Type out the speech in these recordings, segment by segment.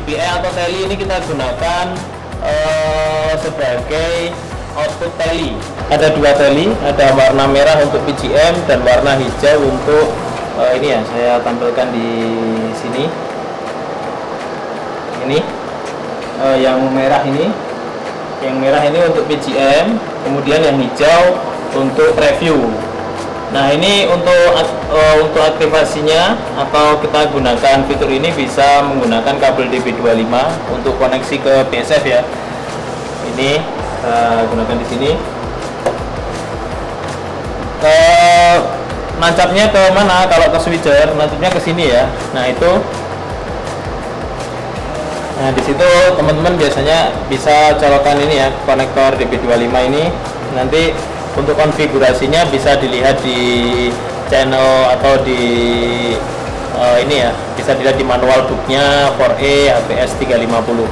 GPI atau teli ini kita gunakan sebagai output teli. Ada dua teli, ada warna merah untuk PGM dan warna hijau untuk ini ya, saya tampilkan di sini. Ini yang merah ini untuk PGM, kemudian yang hijau untuk review. Nah, ini untuk aktivasinya atau kita gunakan fitur ini bisa menggunakan kabel DB25 untuk koneksi ke PSF ya. Ini gunakan di sini. Nancapnya ke mana? Kalau ke switcher, nancapnya ke sini ya. Nah, itu. Nah, di situ teman-teman biasanya bisa colokan ini ya, konektor DB25 ini. Nanti untuk konfigurasinya bisa dilihat di channel atau di ini ya, bisa dilihat di manual booknya 4E HVS 350.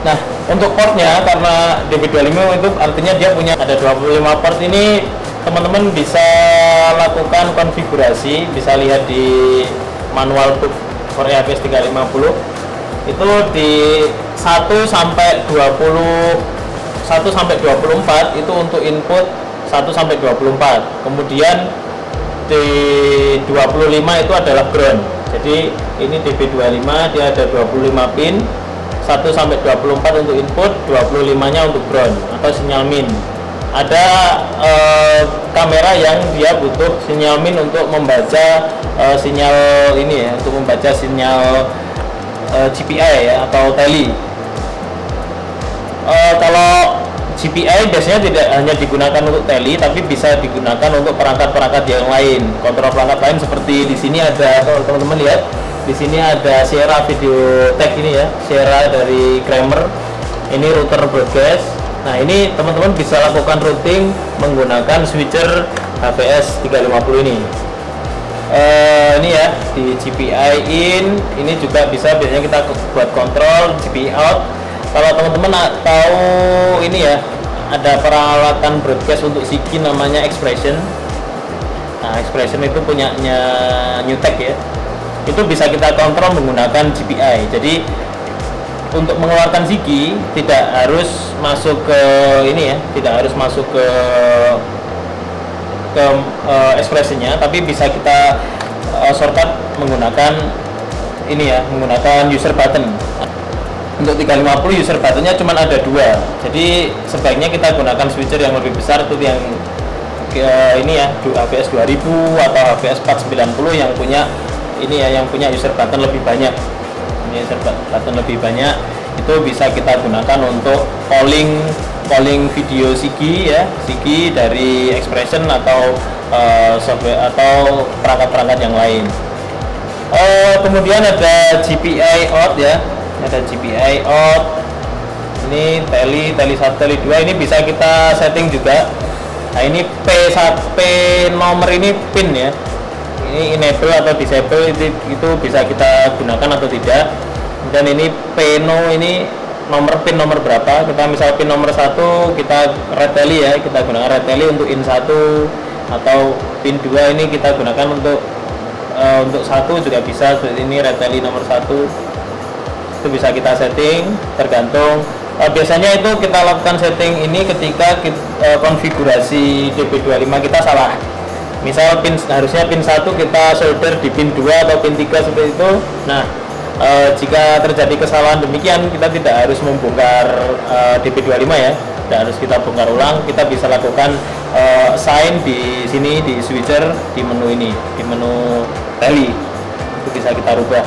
Nah, untuk portnya, karena DB25 itu artinya dia punya ada 25 port, ini teman-teman bisa lakukan konfigurasi, bisa lihat di manual book 4E HVS 350 itu di 1 sampai 24 itu untuk input 1 sampai 24. Kemudian di 25 itu adalah ground. Jadi ini DB25 dia ada 25 pin, 1 sampai 24 untuk input, 25-nya untuk ground atau sinyal min. Ada kamera yang dia butuh sinyal min untuk membaca sinyal ini ya, untuk membaca sinyal GPI ya atau teli. Kalau GPI biasanya tidak hanya digunakan untuk teli, tapi bisa digunakan untuk perangkat-perangkat yang lain, kontrol perangkat lain seperti di sini ada, kalau teman-teman lihat di sini ada Sierra Video Tech ini ya, Sierra dari Kramer. Ini router broadcast. Nah, ini teman-teman bisa lakukan routing menggunakan switcher HVS 350 ini. Ini ya di GPI in, ini juga bisa biasanya kita buat kontrol GPI out. Kalau teman-teman tahu ini ya, ada peralatan broadcast untuk SIGI namanya Expression. Nah, Expression itu punyanya Newtek ya. Itu bisa kita kontrol menggunakan GPI. Jadi untuk mengeluarkan SIGI tidak harus masuk ke ini ya, tidak harus masuk ke Expressionnya, tapi bisa kita shortcut menggunakan ini ya, menggunakan user button. Untuk 350 user buttonnya cuma ada 2, jadi sebaiknya kita gunakan switcher yang lebih besar, itu yang ini ya, HVS 2000 atau HVS 490 yang punya ini ya, yang punya user button lebih banyak. Ini user button lebih banyak, itu bisa kita gunakan untuk calling video SIGI ya, SIGI dari Expression atau software atau perangkat-perangkat yang lain. Kemudian ada GPI out ya, ada GPI out. Ini teli 1, teli 2, ini bisa kita setting juga. Nah, ini P nomor ini pin ya, ini enable atau disable, itu bisa kita gunakan atau tidak. Dan ini P-no, ini pin nomor berapa, kita misal pin nomor 1 kita red teli ya, kita gunakan red teli untuk in 1, atau pin 2 ini kita gunakan untuk 1 juga bisa. Ini red teli nomor 1 itu bisa kita setting tergantung. Biasanya itu kita lakukan setting ini ketika konfigurasi DB25 kita salah. Misal harusnya pin 1 kita solder di pin 2 atau pin 3 seperti itu. Nah, jika terjadi kesalahan demikian, kita tidak harus membongkar DB25 ya, tidak harus kita bongkar ulang. Kita bisa lakukan assign di sini di switcher, di menu ini, di menu teli, itu bisa kita rubah.